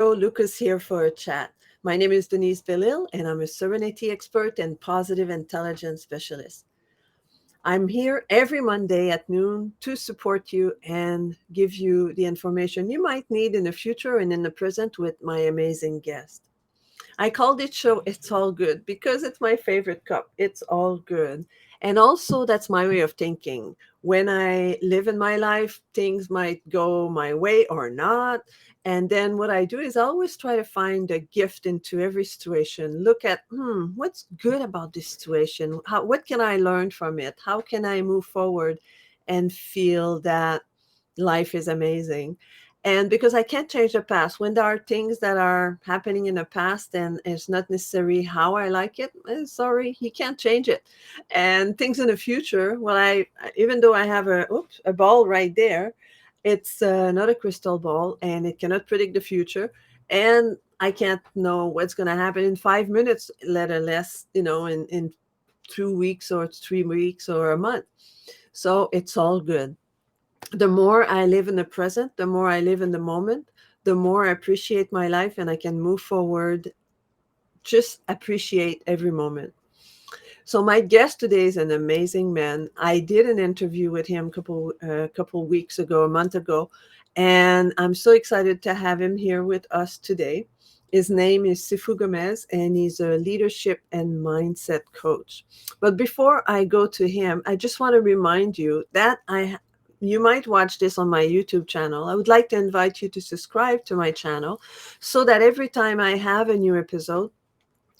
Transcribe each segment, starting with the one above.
Show. Luke is here for a chat. My name is Denise Belisle, and I'm a Serenity expert and positive intelligence specialist. I'm here every Monday at noon to support you and give you the information you might need in the future and in the present with my amazing guest. I called it show It's All Good because it's my favorite cup. It's all good. And also, that's my way of thinking. When I live in my life, things might go my way or not. And then what I do is I always try to find a gift into every situation. Look at, what's good about this situation? What can I learn from it? How can I move forward and feel that life is amazing? And because I can't change the past, when there are things that are happening in the past and it's not necessarily how I like it, sorry, you can't change it. And things in the future, well, even though I have a ball right there, it's not a crystal ball and it cannot predict the future. And I can't know what's going to happen in 5 minutes, let less, in 2 weeks or 3 weeks or a month. So it's all good. The more I live in the present, the more I live in the moment, the more I appreciate my life and I can move forward, just appreciate every moment. So my guest today is an amazing man. I did an interview with him a couple weeks ago, a month ago, and I'm so excited to have him here with us today. His name is Sifu Gomez, and he's a leadership and mindset coach. But before I go to him, I just want to remind you that you might watch this on my YouTube channel. I would like to invite you to subscribe to my channel so that every time I have a new episode,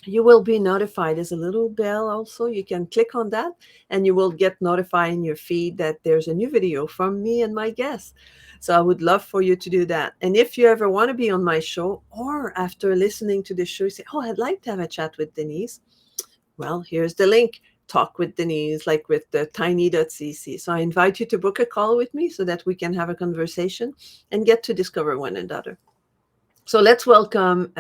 you will be notified. There's a little bell also. You can click on that and you will get notified in your feed that there's a new video from me and my guests. So I would love for you to do that. And if you ever want to be on my show, or after listening to the show, you say, oh, I'd like to have a chat with Denise. Well, here's the link. Talk with Denise, like with the 𝙎𝙬𝙠. So I invite you to book a call with me so that we can have a conversation and get to discover one another. So let's welcome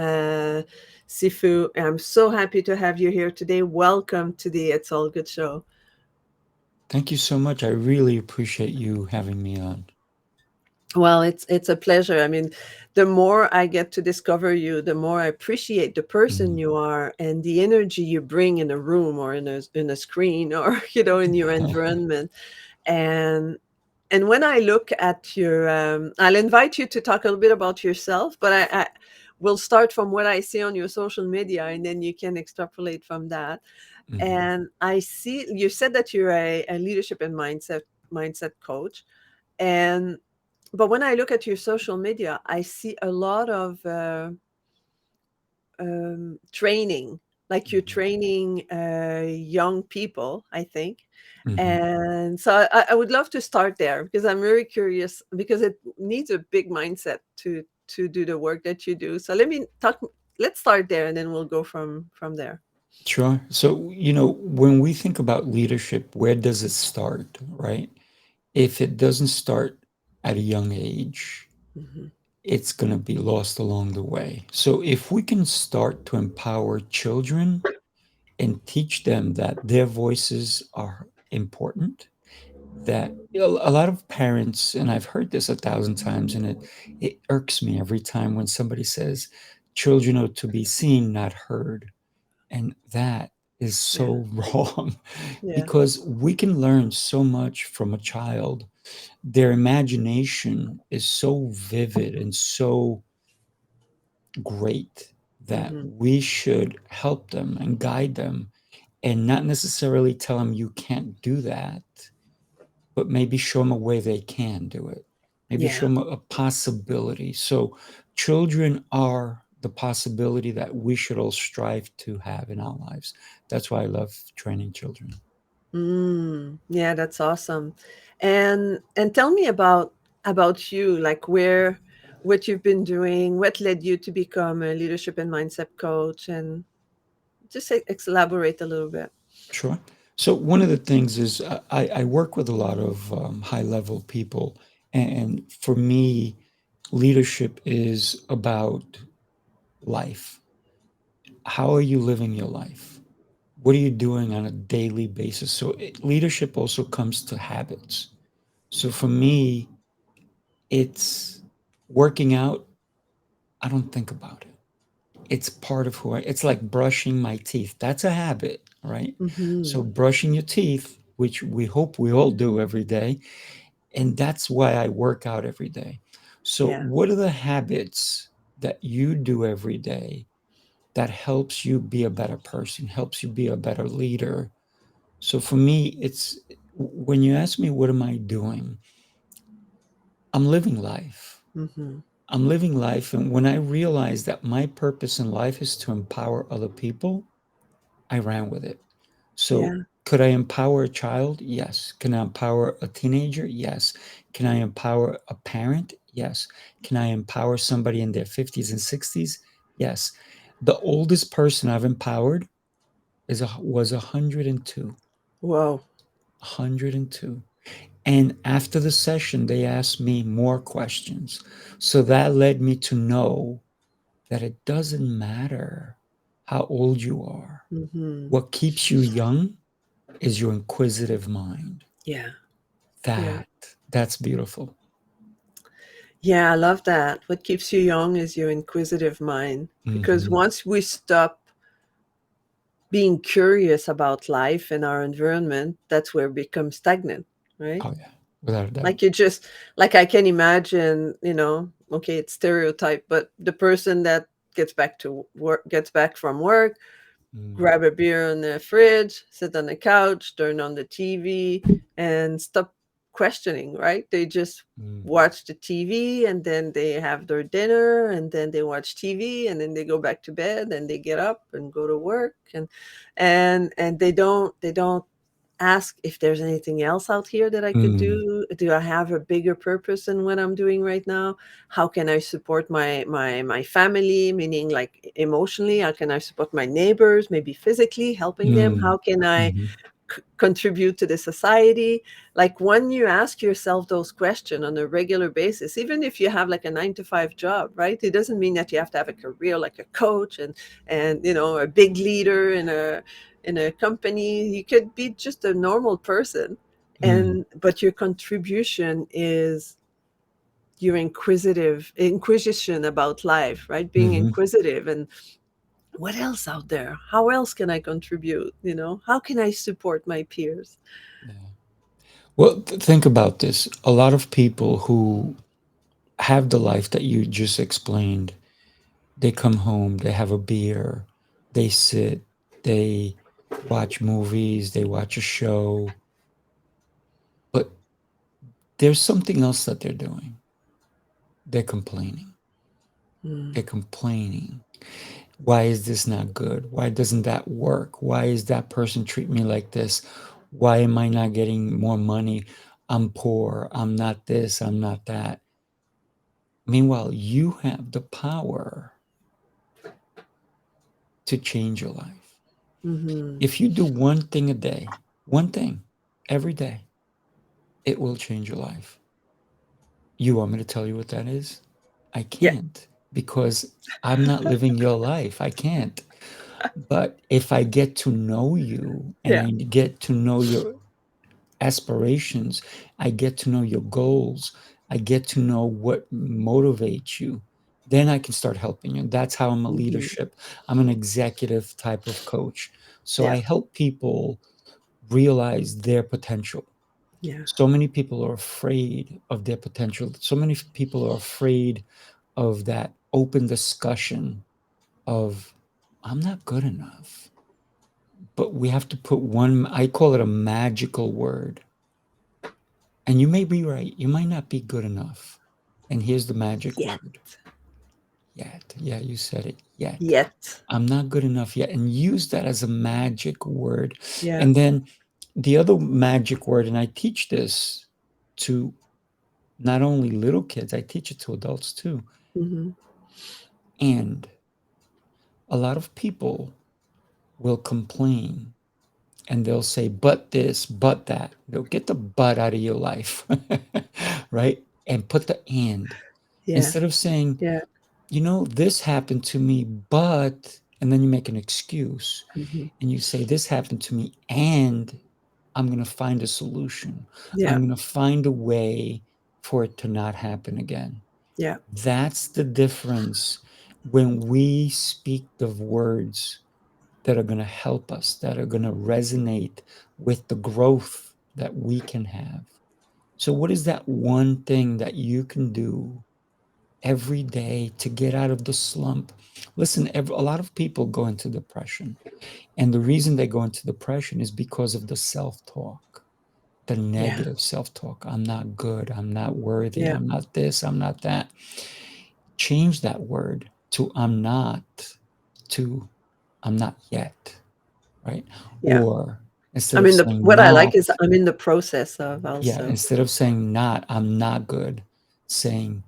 Sifu. I'm so happy to have you here today. Welcome to the It's All Good show. Thank you so much. I really appreciate you having me on. Well, it's a pleasure. I mean, the more I get to discover you, the more I appreciate the person Mm. you are and the energy you bring in a room or in a screen or in your environment. And when I look at your, I'll invite you to talk a little bit about yourself, but I will start from what I see on your social media, and then you can extrapolate from that. Mhm. And I see you said that you're a leadership and mindset coach, and but when I look at your social media, I see a lot of training, like you're Mhm. training young people, I think. Mhm. And so I would love to start there because I'm very curious because it needs a big mindset to do the work that you do. So let's start there and then we'll go from there. Sure. So, when we think about leadership, where does it start, right? If it doesn't start at a young age, Hmm. it's going to be lost along the way. So, if we can start to empower children and teach them that their voices are important, that a lot of parents, and I've heard this 1,000 times, and it irks me every time when somebody says children are to be seen, not heard. And that is Yeah, so wrong, yeah, because we can learn so much from a child. Their imagination is so vivid and so great that hmm, we should help them and guide them, and not necessarily tell them you can't do that, but maybe show them a way they can do it. Maybe show yeah. them a possibility. So, children are the possibility that we should all strive to have in our lives. That's why I love training children. Yeah, that's awesome. And tell me about you, like what you've been doing, what led you to become a leadership and mindset coach, and just elaborate a little bit. Sure. So, one of the things is I work with a lot of high level people. And for me, leadership is about life. How are you living your life? What are you doing on a daily basis? So leadership also comes to habits. So for me, it's working out I don't think about it. It's part of who I. It's like brushing my teeth. That's a habit, right? So Mm-hmm. brushing your teeth, which we hope we all do every day, and that's why I work out every day. So Yeah. what are the habits that you do every day that helps you be a better person, helps you be a better leader? So for me, it's when you ask me what am I doing, I'm living life. Mm-hmm. I'm living life. And when I realized that my purpose in life is to empower other people, I ran with it. So, Yeah. could I empower a child? Yes. Can I empower a teenager? Yes. Can I empower a parent? Yes. Can I empower somebody in their 50s and 60s? Yes. The oldest person I've empowered was 102. Whoa. 102. And after the session, they asked me more questions. So that led me to know that it doesn't matter how old you are. Mm-hmm. What keeps you young is your inquisitive mind. Yeah. Yeah. That that's beautiful. Yeah, I love that. What keeps you young is your inquisitive mind. Because Hmm. once we stop being curious about life and our environment, that's where we become stagnant, right? Oh yeah, without a doubt. Like you just, like I can imagine, okay, it's stereotype, but the person that gets back from work, Mm, grab a beer in the fridge, sit on the couch, turn on the TV, and stop questioning, right? They just mm, watch the TV and then they have their dinner and then they watch TV and then they go back to bed and they get up and go to work and they don't ask if there's anything else out here that I could mm, do. Do I have a bigger purpose in what I'm doing right now? How can I support my family, meaning like emotionally? How can I support my neighbors, maybe physically helping them? mm, How can I mhm, contribute to the society? Like when you ask yourself those questions on a regular basis, even if you have like a 9 to 5 job, right? It doesn't mean that you have to have a career like a coach and a big leader in a company. You could be just a normal person, mm, and but your contribution is your inquisition about life, right? Being mhm. inquisitive and what else out there? How else can I contribute? How can I support my peers? Yeah. Well, think about this. A lot of people who have the life that you just explained, they come home, they have a beer, they sit, they watch movies, they watch a show, but there's something else that they're doing. They're complaining. Mm, They're complaining. Why is this not good? Why doesn't that work? Why is that person treat me like this? Why am I not getting more money? I'm poor. I'm not this. I'm not that. Meanwhile, you have the power to change your life. mhm. If you do one thing a day, one thing every day, it will change your life. You want me to tell you what that is? I Yeah, can't because I'm not living your life. I can't. But if I get to know you and yeah. I get to know your aspirations, I get to know your goals, I get to know what motivates you, then I can start helping you. That's how I'm a Mhm. leadership. I'm an executive type of coach. So Yeah, I help people realize their potential. yeah. So many people are afraid of their potential. So many people are afraid of that open discussion of, I'm not good enough. But we have to put one, I call it a magical word. And you may be right. You might not be good enough. And here's the magic Yet, word yet. Yeah, you said it yet. yet. I'm not good enough yet. And use that as a magic word. Yeah. And then the other magic word, and I teach this to not only little kids, I teach it to adults too. Mhm. And a lot of people will complain and they'll say, but this, but that. They'll get the but out of your life, right? And put the and. Yeah, Instead of saying, yeah. this happened to me, but, and then you make an excuse Mhm. and you say, this happened to me, and I'm going to find a solution. I'm Yeah, going to find a way for it to not happen again. Yeah. That's the difference when we speak the words that are going to help us, that are going to resonate with the growth that we can have. So, what is that one thing that you can do every day to get out of the slump? Listen, a lot of people go into depression. And the reason they go into depression is because of the self talk, the Yeah. negative self talk. I'm not good. I'm not worthy. Yeah. I'm not this. I'm not that. Change that word to I'm not to I'm not yet, right? Yeah. Or I instead of mean, saying what I like not, is I'm in the process of yeah, also. instead of saying not, I'm not good, saying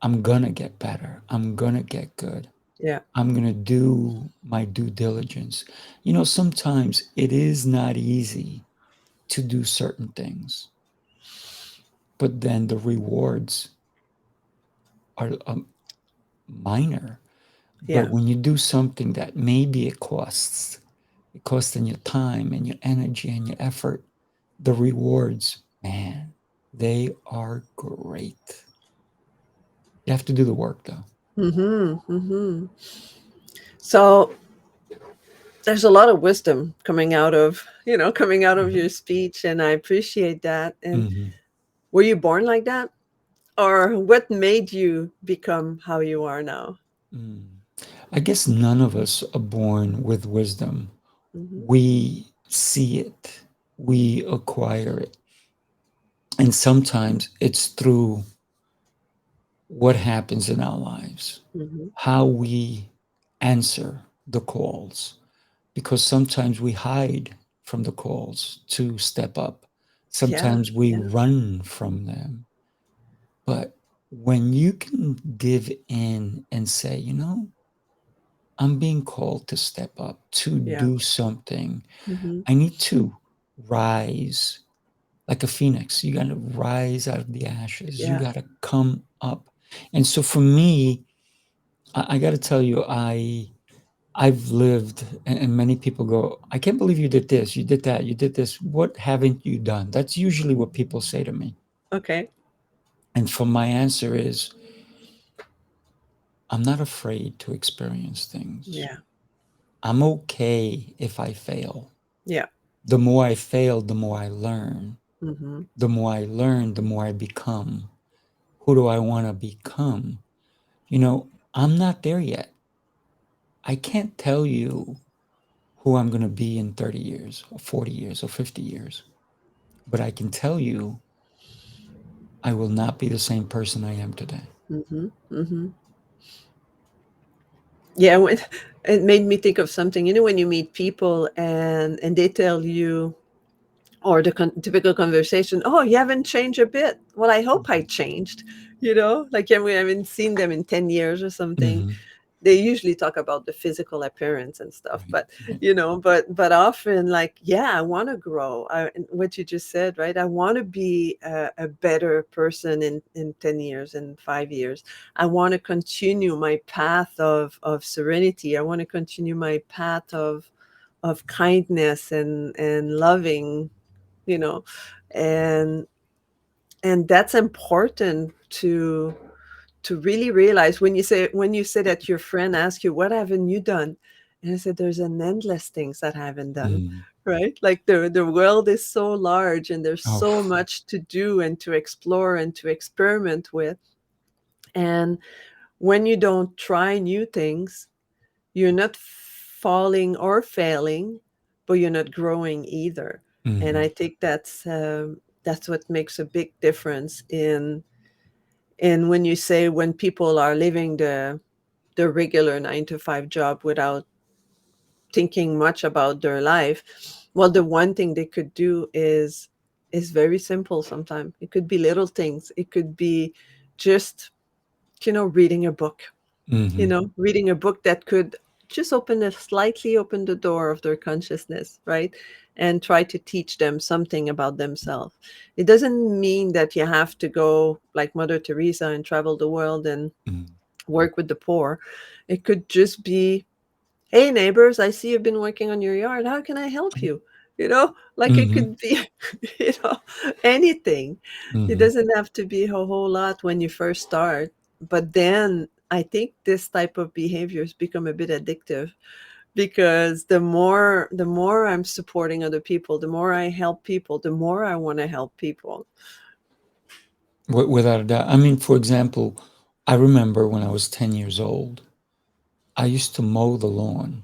I'm gonna get better. I'm gonna get good. Yeah. I'm gonna do my due diligence. Sometimes it is not easy to do certain things, but then the rewards are minor. But Yeah. when you do something that maybe it costs in your time and your energy and your effort, the rewards, man, they are great. You have to do the work though. Mm-hmm. Mm-hmm. So there's a lot of wisdom coming out of Mhm. your speech, and I appreciate that. And Mhm. were you born like that? Or what made you become how you are now? Mm. I guess none of us are born with wisdom. Mm-hmm. We see it, we acquire it. And sometimes it's through what happens in our lives, Mm-hmm. how we answer the calls, because sometimes we hide from the calls to step up. Yeah. Sometimes we Yeah. run from them. But when you can give in and say, I'm being called to step up, to Yeah. do something, Mm-hmm. I need to rise like a phoenix. You got to rise out of the ashes. You Yeah. got to come up. And so for me, I got to tell you, I've lived, and many people go, I can't believe you did this, you did that, you did this. What haven't you done? That's usually what people say to me. Okay. And for my answer is, I'm not afraid to experience things. Yeah. I'm okay if I fail. Yeah. The more I fail, the more I learn. Mm-hmm. The more I learn, the more I become. Who do I want to become? I'm not there yet. I can't tell you who I'm going to be in 30 years or 40 years or 50 years. But I can tell you, I will not be the same person I am today. Mm-hmm. Mm-hmm. Yeah. It made me think of something. When you meet people and they tell you, or the typical conversation, oh, you haven't changed a bit. Well, I hope I changed. Like, yeah, we haven't seen them in 10 years or something. Mm-hmm. They usually talk about the physical appearance and stuff, Right. but Right. often, like, yeah, I want to grow. What you just said, right? I want to be a better person in 10 years, in 5 years. I want to continue my path of serenity. I want to continue my path of kindness and loving, you know and and that's important to really realize. When you say that your friend asked you, what haven't you done? And I said, there's an endless things that I haven't done, Mm. right? Like, the world is so large, and there's Oh, so much to do and to explore and to experiment with. And when you don't try new things, you're not falling or failing, but you're not growing either. And mm-hmm. I think that's what makes a big difference in when you say, when people are living the regular 9 to 5 job without thinking much about their life. Well, the one thing they could do is very simple. Sometimes it could be little things. It could be just reading a book, Mm-hmm. reading a book that could just slightly open the door of their consciousness, right? And try to teach them something about themselves. It doesn't mean that you have to go like Mother Teresa and travel the world and Mm-hmm. work with the poor. It could just be, hey, neighbors, I see you've been working on your yard. How can I help Right. you? like it Hmm. could be, you know, anything. It Hmm. doesn't have to be a whole lot when you first start. But then I think this type of behaviors become a bit addictive, because the more I'm supporting other people, the more I help people, the more I want to help people. Without a doubt. I mean, for example, I remember when I was 10 years old, I used to mow the lawn.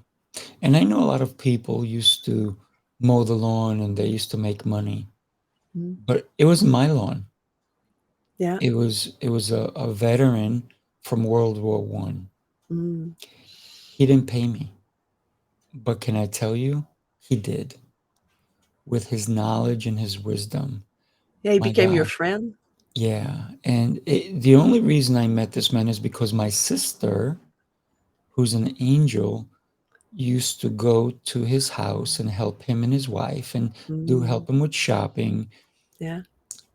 And I know a lot of people used to mow the lawn and they used to make money, Mm. but it wasn't my lawn. Yeah. It was a veteran from World War One. Mm. He didn't pay me, but can I tell you, he did with his knowledge and his wisdom. Yeah, he My became your gosh, friend. yeah. And the only reason I met this man is because my sister, who's an angel, used to go to his house and help him and his wife and do Mm. help him with shopping. Yeah.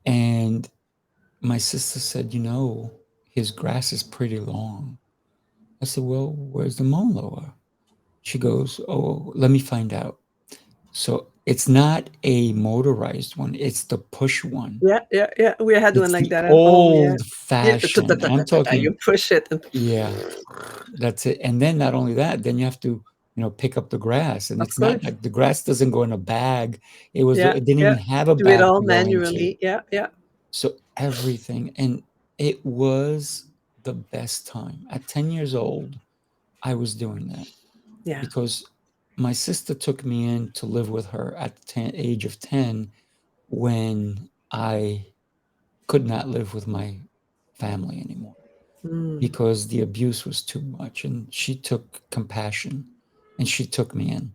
And my sister said, his grass is pretty long. I said, well, where's the mower? She goes, oh, let me find out. So it's not a motorized one, it's the push one. Yeah, yeah, yeah. We had one It's like the that at home. Yeah. old Yeah. fashioned. I'm You talking, push it and yeah, that's it. And then not only that, then you have to, pick up the grass. And of it's not course. like the grass doesn't go in a bag. Yeah, It didn't yeah. even have a Do it bag all to go into. manually. Yeah, yeah, So everything. And it was the best time. At 10 years old, I was doing that yeah. because my sister took me in to live with her at the age of 10 when I could not live with my family anymore Mm. because the abuse was too much. And she took compassion and she took me in.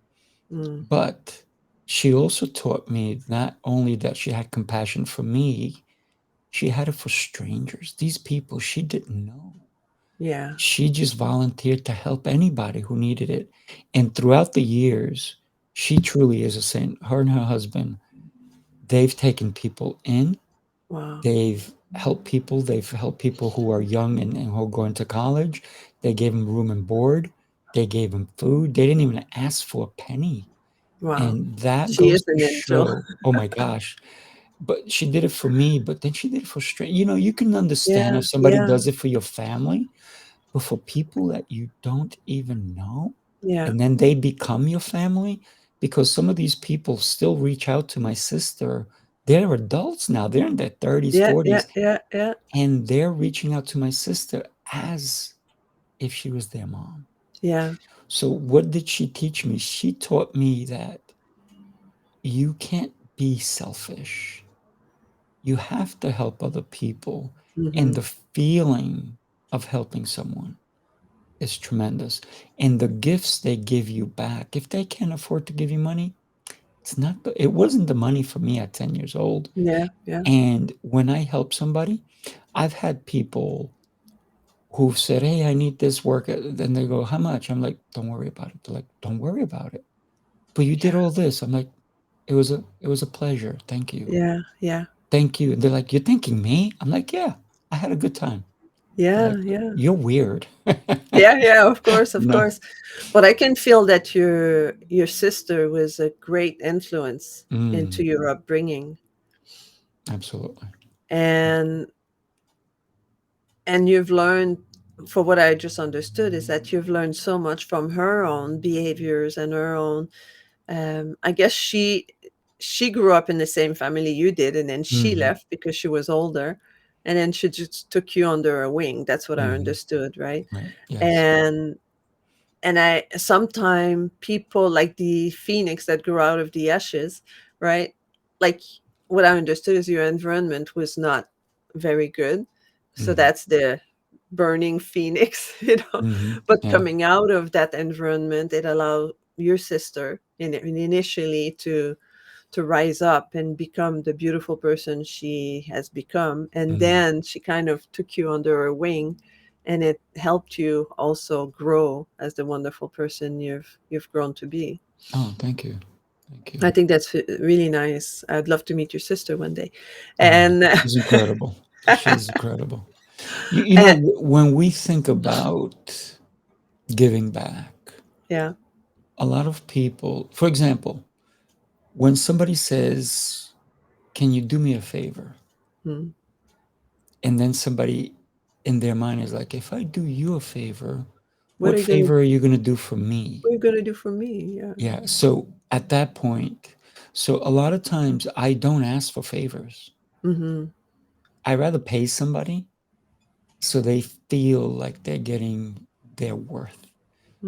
Mm. But she also taught me not only that she had compassion for me, she had it for strangers. These people she didn't know. Yeah. She just volunteered to help anybody who needed it. And throughout the years, she truly is a saint. Her and her husband, they've taken people in, Wow. they've helped people who are young and who are going to college. They gave them room and board, they gave them food. They didn't even ask for a penny. Wow. And that She goes is to an angel. show, oh my gosh. But she did it for me, but then she did it for straight. You can understand Yeah, if somebody yeah, does it for your family, but for people that you don't even know, yeah, and then they become your family, because some of these people still reach out to my sister. They're adults now. They're in their 30s, yeah, yeah, 40s, yeah, yeah, and they're reaching out to my sister as if she was their mom. yeah. So what did she teach me? She taught me that you can't be selfish. You have to help other people. And Mm-hmm. the feeling of helping someone is tremendous. And the gifts they give you back, if they can't afford to give you money, it wasn't the money for me at 10 years old. Yeah, yeah, And when I help somebody, I've had people who've said, hey, I need this work. Then they go, how much? I'm like, don't worry about it. They're like, don't worry about it. But you did yeah, all this. I'm like, it was a pleasure. Thank you. yeah, yeah, Thank you. And they're like, you're thanking me? I'm like, yeah, I had a good time. They're yeah, like, yeah, you're weird. yeah, yeah. Of course, of No. course. But I can feel that your sister was a great influence into Mm, your upbringing, absolutely. and you've learned. For what I just understood is that you've learned so much from her own behaviors and her own. I guess she grew up in the same family you did, and then she Hmm. left because she was older, and then she just took you under her wing. That's what I Hmm. understood, right? Right. Yes. And I sometimes people like the phoenix that grew out of the ashes, right? Like what I understood is your environment was not very good, so Hmm. that's the burning phoenix, Hmm. But Yeah. coming out of that environment, it allowed your sister initially to rise up and become the beautiful person she has become, and Hmm. then she kind of took you under her wing, and it helped you also grow as the wonderful person you've grown to be. Oh, thank you. Thank you. I think that's really nice. I'd love to meet your sister one day. Oh, And she's incredible. She's incredible. and When we think about giving back, yeah. a lot of people, for example, When somebody says, "Can you do me a favor?" Mm. And then somebody in their mind is like, "If I do you a favor, What what are you gonna favor are you gonna do for me?" what are you gonna do for me? Yeah. Yeah. So at that point, so a lot of times I don't ask for favors. Mm-hmm. I rather pay somebody so they feel like they're getting their worth.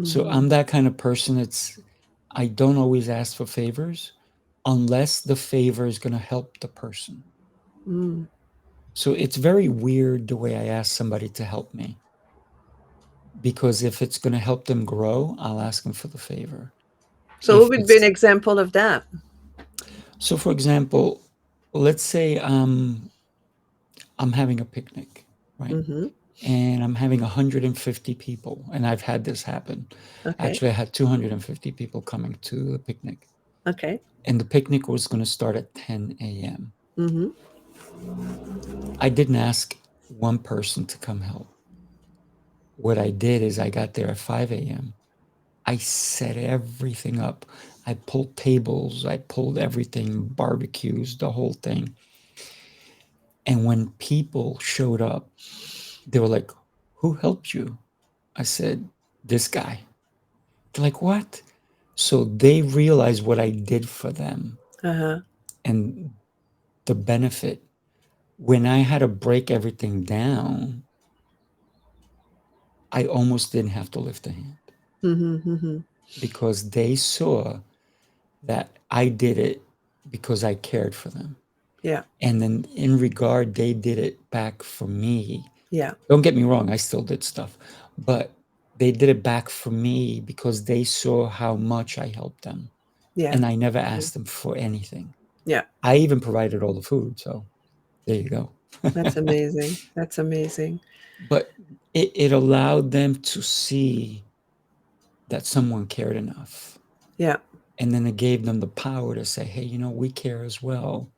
So Mm-hmm. I'm that kind of person. I don't always ask for favors unless the favor is going to help the person. Mm. So it's very weird the way I ask somebody to help me, because if it's going to help them grow, I'll ask them for the favor. So If what would be an it's example of that? so, for example, let's say I'm having a picnic, right? Mm-hmm. And I'm having 150 people, and I've had this happen. Okay. Actually, I had 250 people coming to the picnic, Okay. and the picnic was going to start at 10 a.m. Mm-hmm. I didn't ask one person to come help. What I did is I got there at 5 a.m. I set everything up. I pulled tables, I pulled everything, barbecues, the whole thing. And when people showed up, they were like, "Who helped you?" I said, "This guy." They're like, "What?" So they realized what I did for them Uh-huh. and the benefit. When I had to break everything down, I almost didn't have to lift a hand Mm-hmm. Mm-hmm. because they saw that I did it because I cared for them. Yeah. And then in regard, they did it back for me. Yeah. Don't get me wrong, I still did stuff, but they did it back for me because they saw how much I helped them. Yeah. And I never Mhm. asked them for anything. Yeah. I even provided all the food. So there you go. That's amazing. That's amazing. But it allowed them to see that someone cared enough. Yeah. And then it gave them the power to say, "Hey, we care as well.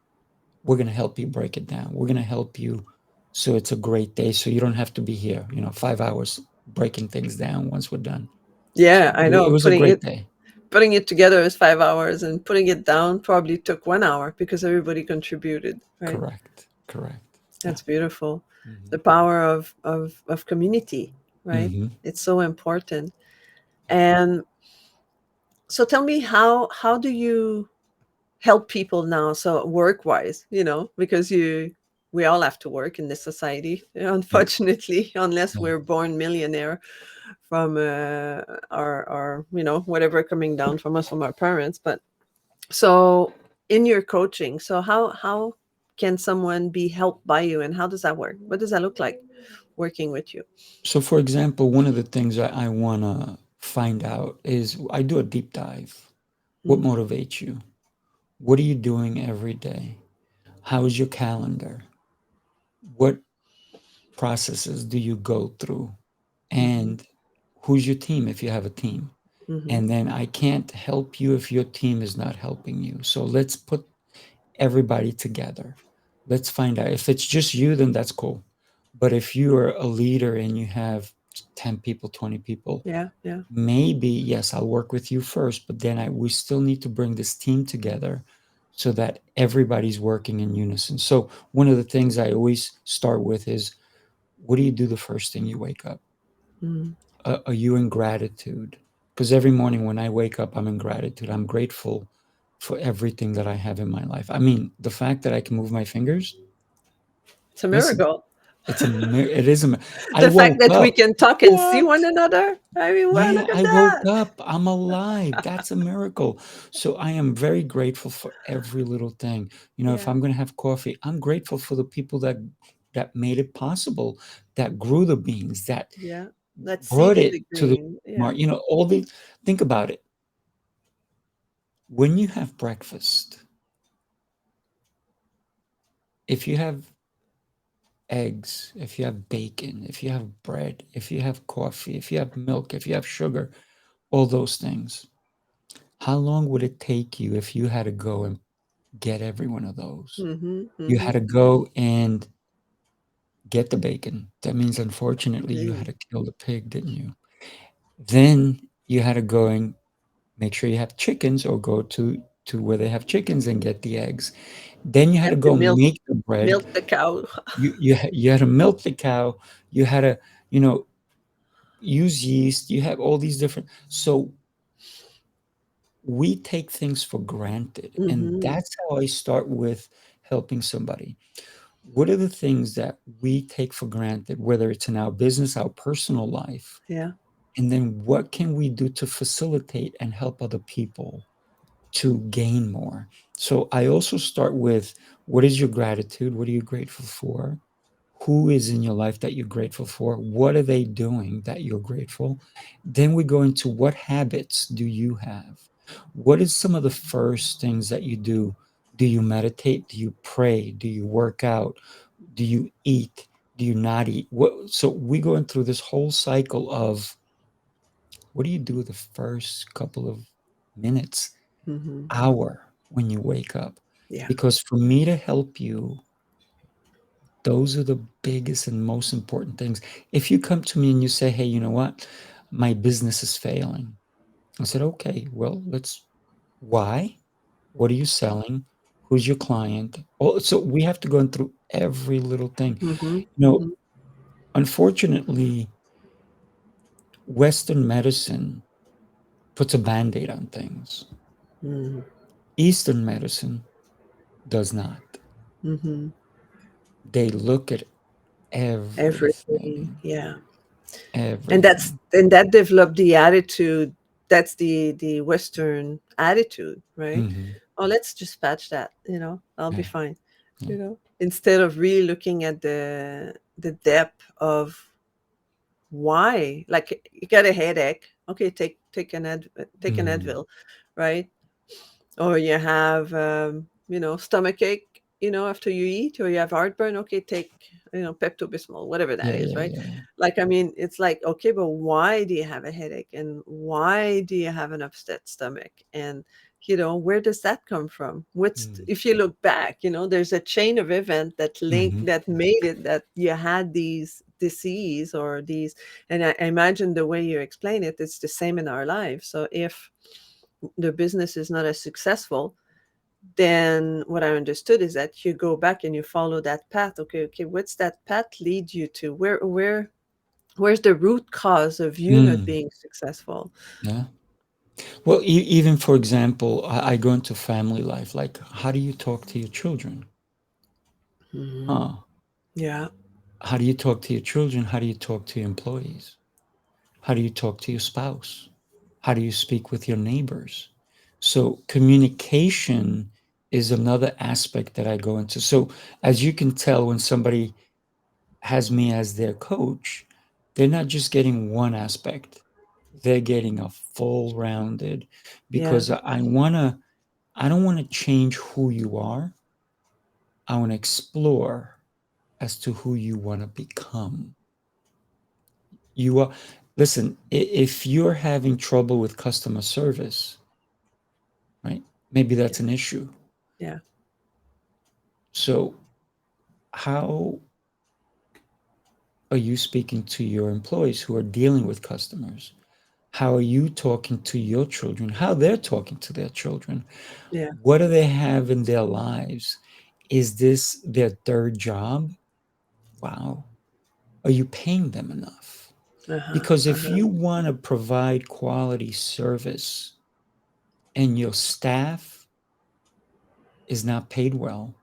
We're going to help you break it down. We're going to help you so it's a great day. So you don't have to be here, 5 hours breaking things down once we're done." So Yeah, I it know. was a great day. Putting it together is 5 hours, and putting it down probably took 1 hour because everybody contributed, right? Correct. Correct. Yeah. That's beautiful. Hmm. The power of community, right? Hmm. It's so important. And so tell me, how do you help people now? So work wise, because we all have to work in this society, Yeah. unfortunately, unless Yeah. we're born millionaire from our whatever coming down from us from our parents. But so in your coaching, so how can someone be helped by you, and how does that work? What does that look like working with you? So, for example, one of the things I want to find out is I do a deep dive. What Mm, motivates you? What are you doing every day? How is your calendar? What processes do you go through? mhm, And who's your team if you have a team? mhm. And then I can't help you if your team is not helping you. So let's put everybody together. Let's find out. If it's just you, then that's cool. But if you are a leader and you have 10 people, 20 people, Yeah, yeah. maybe, yes, I'll work with you first, but then we still need to bring this team together so that everybody's working in unison. So one of the things I always start with is, what do you do the first thing you wake up? Mm. Are you in gratitude? Because every morning when I wake up, I'm in gratitude. I'm grateful for everything that I have in my life. I mean, the fact that I can move my fingers, It's a listen, miracle. it is I The fact woke that we up. can talk and see one What? another. I mean, wow, Yeah, look at I woke that. up. I'm alive. That's a miracle. So I am very grateful for every little thing. If Yeah, I'm going to have coffee, I'm grateful for the people that made it possible, that grew the beans, that yeah. That brought seeded it the to the grain. Yeah. market. All the think about it. When you have breakfast, if you have eggs, if you have bacon, if you have bread, if you have coffee, if you have milk, if you have sugar, all those things, how long would it take you if you had to go and get every one of those? Mm-hmm. You had Mm-hmm. to go and get the bacon. That means, unfortunately, you had Mm. to kill the pig, didn't you? Then you had to go and make sure you have chickens or go to to where they have chickens and get the eggs. Then you You had to have to go make the bread. milk the cow. You had to milk the cow. You had to, you know, use yeast. You have all these different. So we take things for granted, and Hmm. that's how I start with helping somebody. What are the things that we take for granted, whether it's in our business, our personal life, Yeah. and then what can we do to facilitate and help other people to gain more? So I also start with, what is your gratitude? What are you grateful for? Who is in your life that you're grateful for? What are they doing that you're grateful? Then we go into, what habits do you have? What is some of the first things that you do? Do you meditate? Do you pray? Do you work out? Do you eat? Do you not eat? So we going through this whole cycle of, what do you do the first couple of minutes, Hmm. hour when you wake up? Yeah. Because for me to help you, those are the biggest and most important things. If you come to me and you say, hey, you know what? My business is failing. I said, okay, well, why? What are you selling? Who's your client? Oh, so we have to go through every little thing. Hmm. You know, Hmm. unfortunately, Western medicine puts a band-aid on things. Hmm. Eastern medicine does not. Hmm. They look at Everything. everything, Yeah. everything. And that developed the attitude. That's the Western attitude, right? Mhm. Oh, let's just patch that. I'll be Yeah, fine. yeah. Instead of really looking at the depth of why. Like, you got a headache, okay, take an Mhm. Advil, right? Or you have stomach ache, after you eat, or you have heartburn, okay, take Pepto Bismol, whatever that Yeah, is, yeah, right? yeah, yeah. Like, I mean, it's like, okay, but why do you have a headache, and why do you have an upset stomach, and where does that come from? Mm. If you look back, there's a chain of event Mhm. that made it that you had these disease or these. And I imagine the way you explain it, it's the same in our lives. So if the business is not as successful, then what I understood is that you go back and you follow that path. Okay, what's that path lead you to? Where's the root cause of you not Mm. being successful? Yeah. Well, even for example, I go into family life. Like, how do you talk to your children? Hmm. Huh? Yeah. How do you talk to your children? How do you talk to your employees? How do you talk to your spouse? How do you speak with your neighbors? So, communication is another aspect that I go into. So, as you can tell, when somebody has me as their coach, they're not just getting one aspect, they're getting a full rounded, Yeah. because I don't want to change who you are. I want to explore as to who you want to become. You are, listen, if you're having trouble with customer service, right? Maybe Yeah. that's an issue. Yeah. So, how are you speaking to your employees who are dealing with customers? How are you talking to your children? How they're talking to their children? Yeah. What do they have in their lives? Is this their third job? Wow. Are you paying them enough? Uh-huh. Because if Uh-huh. you want to provide quality service and your staff is not paid well,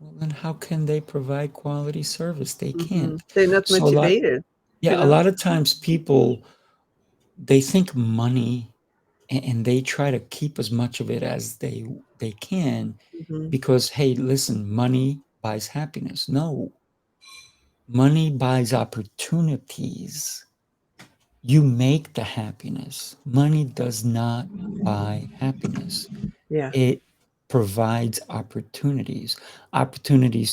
well, then how can they provide quality service? They Hmm. can't. They're not So a lot, motivated, you yeah, a know? lot of times people, they think money, and they try to keep as much of it as they can, Hmm. because, hey, listen, money buys happiness. No, money buys opportunities. You make the happiness. Money does not buy happiness. Yeah. It provides opportunities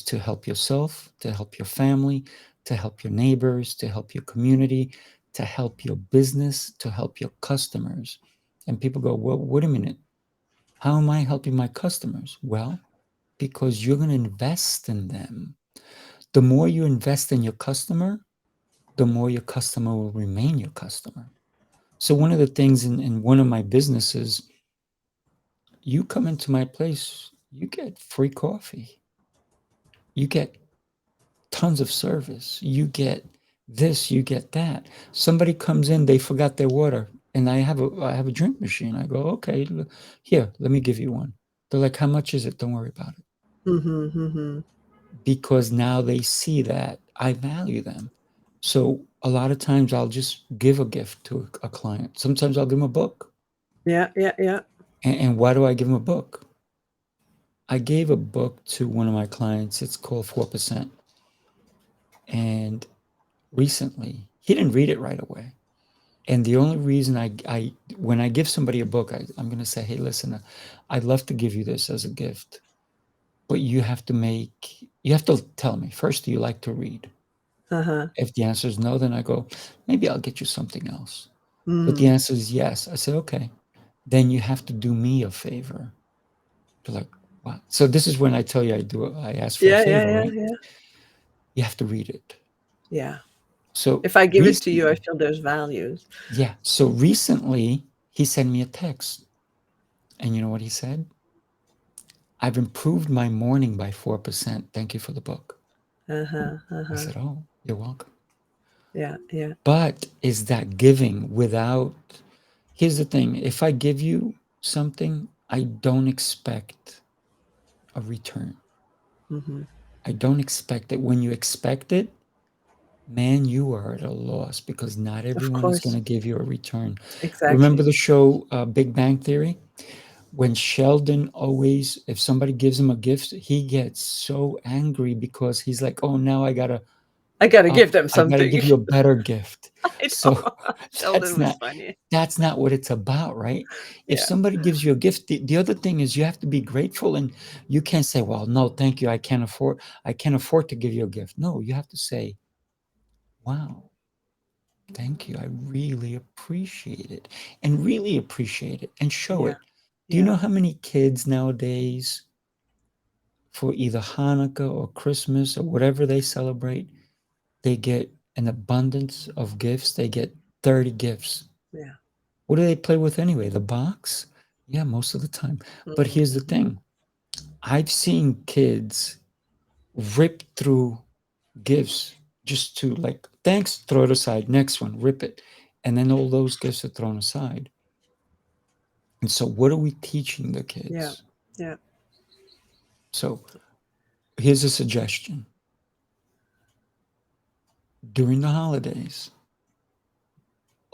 to help yourself, to help your family, to help your neighbors, to help your community, to help your business, to help your customers. And people go, well, wait a minute. How am I helping my customers? Well, because you're going to invest in them. The more you invest in your customer, the more your customer will remain your customer. So one of the things in one of my businesses, you come into my place, you get free coffee, you get tons of service, you get this, you get that. Somebody comes in, they forgot their water, and I have a drink machine. I go, okay, here, let me give you one. They're like, how much is it? Don't worry about it. Mhm. Mhm. Because now they see that I value them. So a lot of times I'll just give a gift to a client. Sometimes I'll give them a book. Yeah. Yeah. Yeah. And why do I give them a book? I gave a book to one of my clients. It's called 4%. And recently, he didn't read it right away. And the only reason I when I give somebody a book, I'm going to say, hey, listen, I'd love to give you this as a gift, but you have to tell me first, do you like to read? Uh-huh. If the answer is no, then I go, maybe I'll get you something else. But the Mm. answer is yes. I say, okay, then you have to do me a favor. They're like, what? So this is when I tell you I ask for a Yeah. Yeah. favor, Yeah. right? Yeah. You have to read it. Yeah. So If I give it to you, I recently, feel there's values. yeah. So recently he sent me a text. And you know what he said? I've improved my morning by 4%. Thank you for the book. Uh-huh. I Uh-huh. said, oh, you're welcome. Yeah. Yeah. But is that giving without, here's the thing, if I give you something, I don't expect a return. Mhm. I don't expect it. When you expect it, man, you are at a loss because not Of everyone is going course. to give you a return. Remember Exactly. the show Big Bang Theory? When Sheldon always, if somebody gives him a gift, he gets so angry because he's like, oh, now I gotta give them I gotta something. give you a better gift. I know. So Sheldon that's was not funny. that's not what it's about, right? If Yeah. somebody gives you a gift, the other thing is you have to be grateful, and you can't say, well, no, thank you. I can't afford to give you a gift. No, you have to say, wow, thank you. I really appreciate it. And really appreciate it and show Yeah. it. Do you Yeah. know how many kids nowadays for either Hanukkah or Christmas or whatever they celebrate, they get an abundance of gifts. They get 30 gifts. Yeah. What do they play with anyway? The box? Yeah, most of the time. But Mhm. here's the thing. I've seen kids rip through gifts just to like, thanks, throw it aside. Next one, rip it. And then all those gifts are thrown aside. And so, what are we teaching the Yeah. kids? Yeah. So, here's a suggestion during the holidays,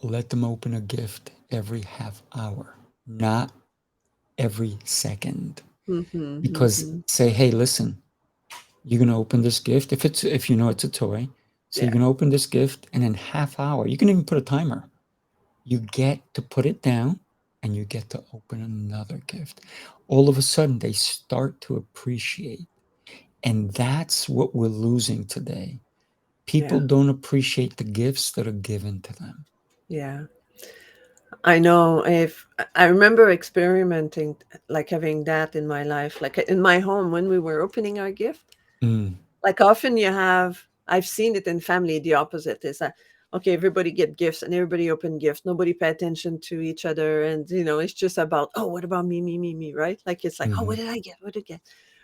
let them open a gift every half hour, not every second. Mhm. Because Mhm. say, hey, listen, you're gonna open this gift. If you know it's a toy, so you're Yeah. gonna open this gift, and in half hour, you can even put a timer. You get to put it down and you get to open another gift. All of a sudden they start to appreciate. And that's what we're losing today. People Yeah. don't appreciate the gifts that are given to them. Yeah. I know if I remember experimenting, like having that in my life, like in my home when we were opening our gift. Mm, Like often I've seen it in family, the opposite is that, okay, everybody get gifts and everybody open gifts. Nobody pay attention to each other. And, it's just about, oh, what about me, me, me, me, right? Like, it's like, oh, what mhm, did I get? What did I get?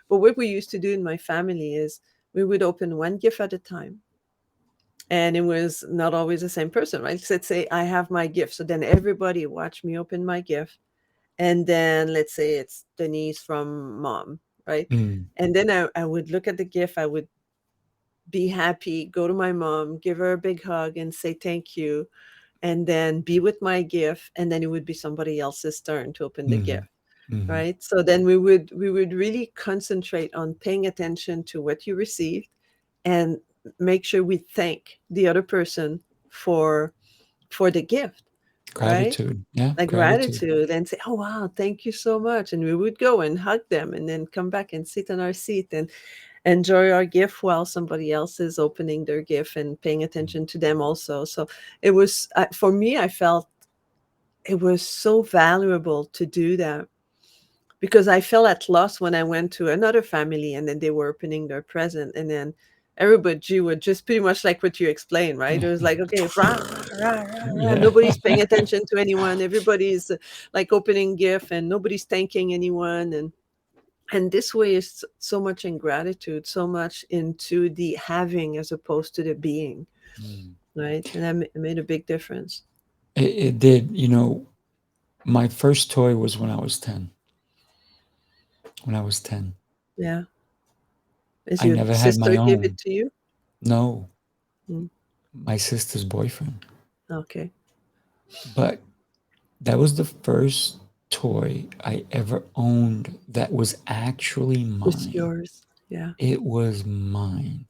But what we used to do in my family is we would open one gift at a time. And it was not always the same person, right? So let's say I have my gift. So then everybody watch me open my gift. And then let's say it's Denise from mom, right? mm, And then I would look at the gift. I would be happy, go to my mom, give her a big hug and say thank you, and then be with my gift. And then it would be somebody else's turn to open the mhm, gift. mhm. Right. So then we would really concentrate on paying attention to what you received and make sure we thank the other person for for the gift, right? Gratitude. Yeah, Like gratitude. gratitude and say, oh wow, thank you so much. And we would go and hug them and then come back and sit in our seat and enjoy our gift while somebody else is opening their gift and paying attention to them also. So it was for me, I felt it was so valuable to do that because I felt at loss when I went to another family and then they were opening their present and then everybody would just pretty much like what you explained, right? It was like, okay, rah, rah, rah, rah, rah. Yeah. Nobody's paying attention to anyone. Everybody's like opening gift and nobody's thanking anyone. And this way is so much in gratitude, so much into the having as opposed to the being, Mm. right? And that made a big difference. It did. My first toy was when I was 10. When I was 10. Yeah. As I your never had my sister gave it own. to you? No, Mm, my sister's boyfriend. okay. But that was the first toy I ever owned that was actually It's mine. yours. Yeah. It was mine.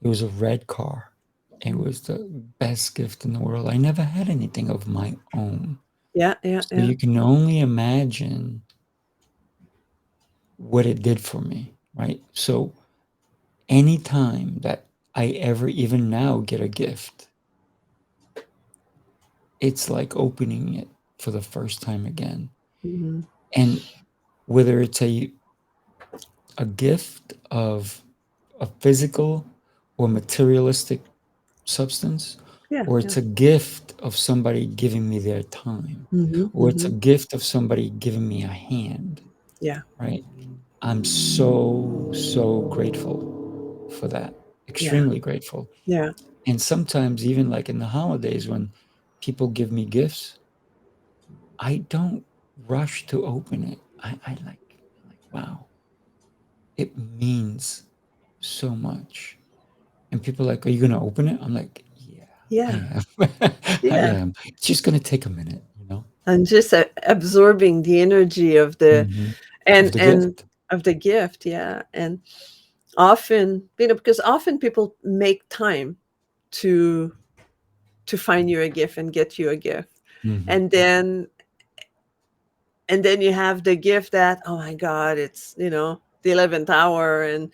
It was a red car. It Mm. was the best gift in the world. I never had anything of my own. Yeah. Yeah. So Yeah. you can only imagine what it did for me, right? So anytime that I ever, even now, get a gift, it's like opening it for the first time again. Hmm. And whether it's a gift of a physical or materialistic substance, Yeah. or Yeah. it's a gift of somebody giving me their time, Hmm. or it's a Hmm. gift of somebody giving me a hand, Yeah. right? I'm so, so grateful for that. Yeah. Extremely grateful. Yeah. And sometimes, even like in the holidays, when people give me gifts, I don't rush to open it. I like, wow, it means so much. And people are like, "Are you gonna open it?" I'm like, "Yeah, I Yeah. am. I Yeah. am. It's just gonna take a minute, you know?" And just absorbing the energy of the Mhm. Of the and gift. of the gift. Yeah. And often, because often people make time to find you a gift and get you a gift, Mhm. and then you have the gift that, oh my god, it's the 11th hour and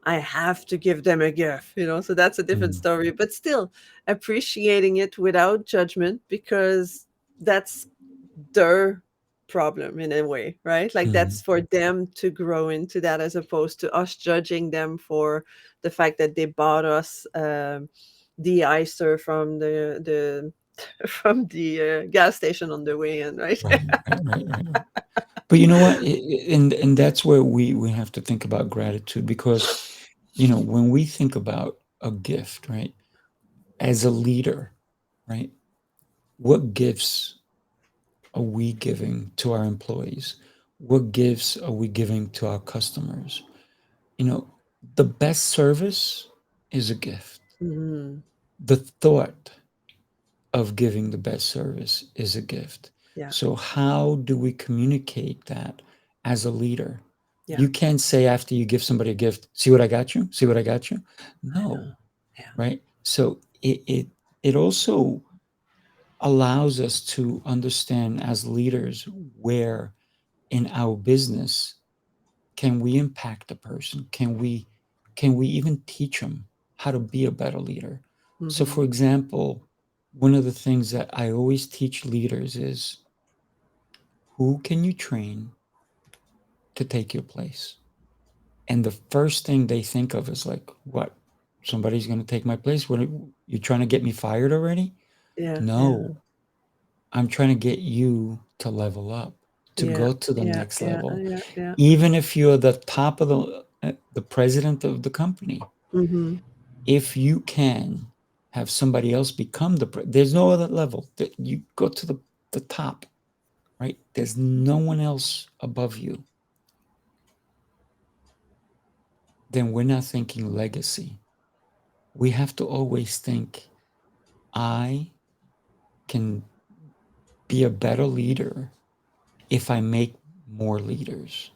I have to give them a gift, so that's a different Mm. story, but still appreciating it without judgment, because that's their problem in a way, right? Like Mhm. that's for them to grow into that, as opposed to us judging them for the fact that they bought us the icer from the from the gas station on the way in, right? Right, right, right, right, right. But you know what? And that's where we have to think about gratitude, because, when we think about a gift, right? As a leader, right? What gifts are we giving to our employees? What gifts are we giving to our customers? You know, the best service is a gift. Mhm. The thought of giving the best service is a gift. Yeah, So, how do we communicate that as a leader? yeah, You can't say after you give somebody a gift, "See what I got you? See what I got you?" I know. No, Yeah. right? So, it also allows us to understand as leaders where in our business can we impact a person? Can we even teach them how to be a better leader? So, Mhm. for example, one of the things that I always teach leaders is, who can you train to take your place? And the first thing they think of is like, what? Somebody's going to take my place? What, you trying to get me fired already? Yeah, yeah, No, I'm trying to get you to level up, to yeah, go to the yeah, next yeah, level. yeah, yeah. Even if you're the top of the president of the company, Mhm. if you can have somebody else become there's no other level that you go to the top, right? There's no one else above you. Then we're not thinking legacy. We have to always think, I can be a better leader if I make more leaders.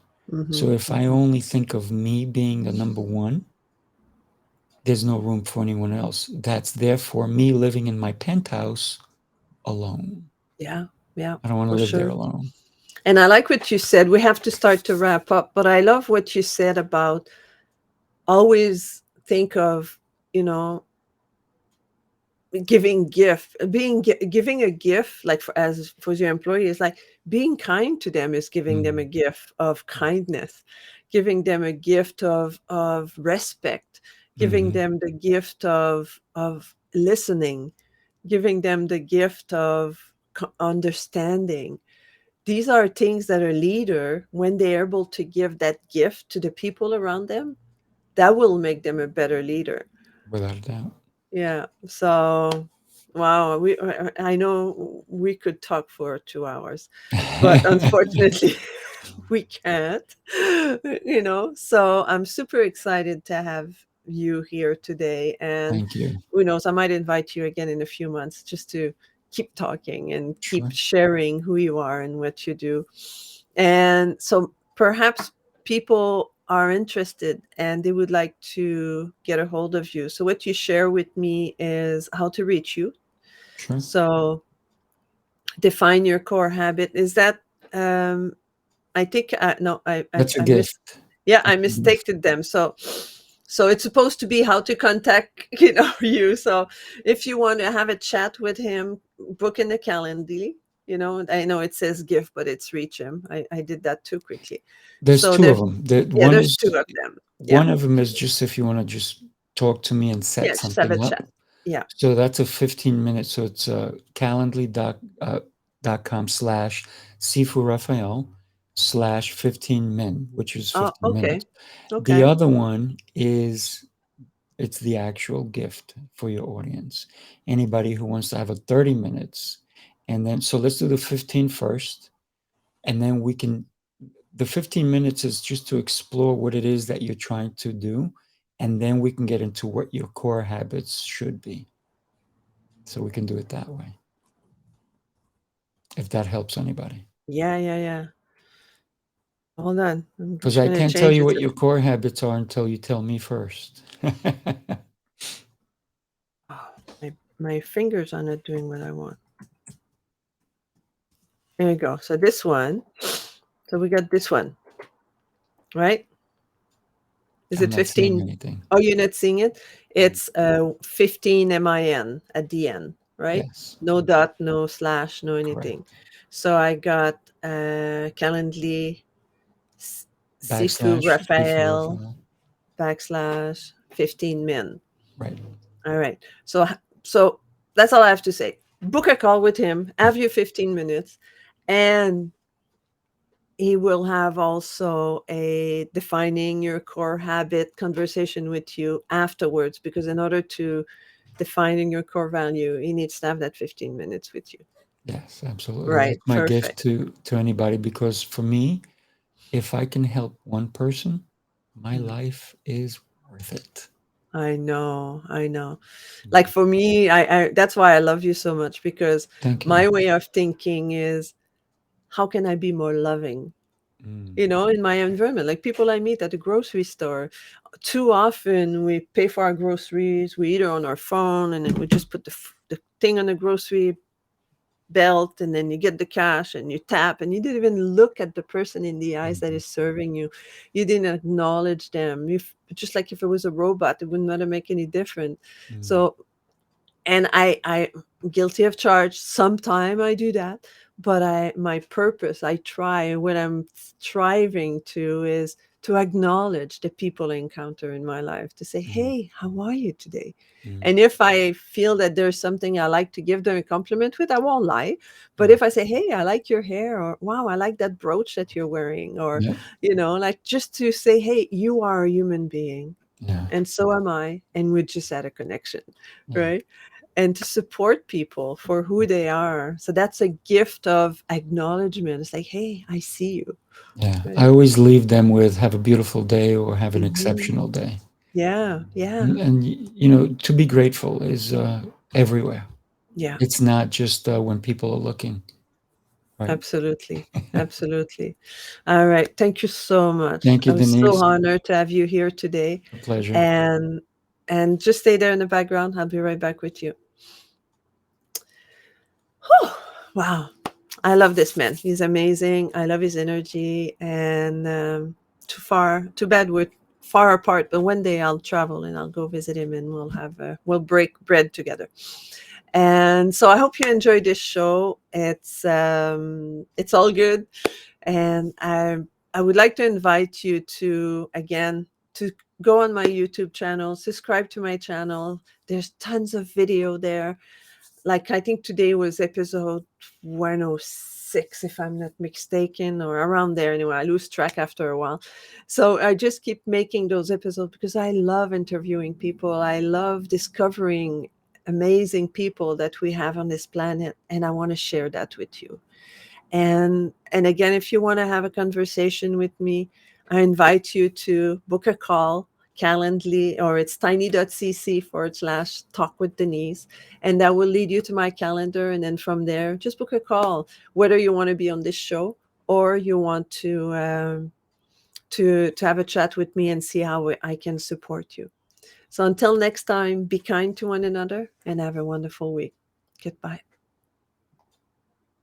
So Mhm. if I Mhm. only think of me being the number one, there's no room for anyone else. That's therefore me living in my penthouse alone. Yeah, yeah, I don't want to for live there sure. alone. And I like what you said. We have to start to wrap up, but I love what you said about always think of, you know, giving gift being giving a gift, like for your employees, like being kind to them is giving them a Mm, gift of kindness, giving them a gift of respect, giving mhm, them the gift of listening giving them the gift of understanding. These are things that a leader, when they're able to give that gift to the people around them, that will make them a better leader. Without a doubt. Yeah. So, wow, I know we could talk for 2 hours, but unfortunately, we can't. So I'm super excited to have you here today, and Thank you. who knows, I might invite you again in a few months just to keep talking and keep Sure. sharing who you are and what you do. And so perhaps people are interested and they would like to get a hold of you. So what you share with me is how to reach you. Sure. So define your core habit. Is that um I think no, That's a I missed. gift. Yeah, I It's a gift. mistaken them. So it's supposed to be how to contact you. So if you want to have a chat with him, book in the calendar. I know it says gift, but it's reach him. I did that too quickly. There's So two of there's them. The yeah, one there's is two of them. Yeah, one of them is just if you want to just talk to me and set yeah, just have a something up. chat. Yeah. So that's a 15 minutes. So it's calendly.com slash Sifu Rafael slash 15 min, which is Oh, 15 okay, minutes. The okay. other one is it's the actual gift for your audience. Anybody who wants to have a 30 minutes. And then, so let's do the 15 first. And then the 15 minutes is just to explore what it is that you're trying to do. And then we can get into what your core habits should be. So we can do it that way, if that helps anybody. Yeah, yeah, yeah. Hold on, I'm Because just I gonna can't tell change you it what to. your core habits are until you tell me first. Oh, my fingers are not doing what I want. There you go. So this one. So we got this one, right? Is I'm it not seeing 15? anything. Oh, you're not seeing it? It's 15 MIN at the end, right? Yes, No dot, no slash, no anything. correct. So I got Calendly S- Sifu Backslash Sifu Rafael Rafael. backslash 15 min. Right. All right. So that's all I have to say. Book a call with him, have your 15 minutes, and he will have also a defining your core habit conversation with you afterwards, because in order to defining your core value, he needs to have that 15 minutes with you. Yes, absolutely. Right. That's my gift Perfect. to anybody because for me, if I can help one person, my Mm. life is worth it. I know. I know. Like Mm. for me, I that's why I love you so much, because Thank you. my way of thinking is, how can I be more loving? Mm. In my environment, like people I meet at the grocery store, too often we pay for our groceries, we eat it on our phone, and then we just put the thing on the grocery belt, and then you get the cash and you tap, and you didn't even look at the person in the eyes that Mhm. is serving you. You didn't acknowledge them. Just like if it was a robot, it would not make any difference. Mm. So, and I guilty of charge. Sometime I do that, but my purpose, I try, what I'm striving to is to acknowledge the people I encounter in my life, to say, Mm. hey, how are you today? Mm. And if I feel that there's something I like to give them a compliment with, I won't lie. But Mm. if I say, hey, I like your hair, or wow, I like that brooch that you're wearing, or Yeah. like just to say, hey, you are a human being, Yeah. and so am I, and we just had a connection, Yeah. right? And to support people for who they are. So that's a gift of acknowledgement. It's like, hey, I see you. Yeah. I Right. always leave them with have a beautiful day or have an Mhm. exceptional day. Yeah. Yeah. And to be grateful is everywhere. Yeah. It's not just when people are looking, right? Absolutely. Absolutely. All right. Thank you so much. Thank I you, was so Denise. honored to have you here today. A pleasure. And just stay there in the background. I'll be right back with you. Whew. Wow. I love this man. He's amazing. I love his energy. And too bad we're far apart. But one day I'll travel and I'll go visit him, and we'll break bread together. And so I hope you enjoyed this show. It's all good, and I would like to invite you to, again, to go on my YouTube channel, subscribe to my channel. There's tons of video there. like I think today was episode 106, if I'm not mistaken, or around there. Anyway, I lose track after a while. So I just keep making those episodes because I love interviewing people. I love discovering amazing people that we have on this planet, and I want to share that with you. And again, if you want to have a conversation with me, I invite you to book a call, Calendly, or it's tiny.cc/talk with Denise. And that will lead you to my calendar. And then from there, just book a call, whether you want to be on this show or you want to have a chat with me and see how I can support you. So until next time, be kind to one another and have a wonderful week. Goodbye.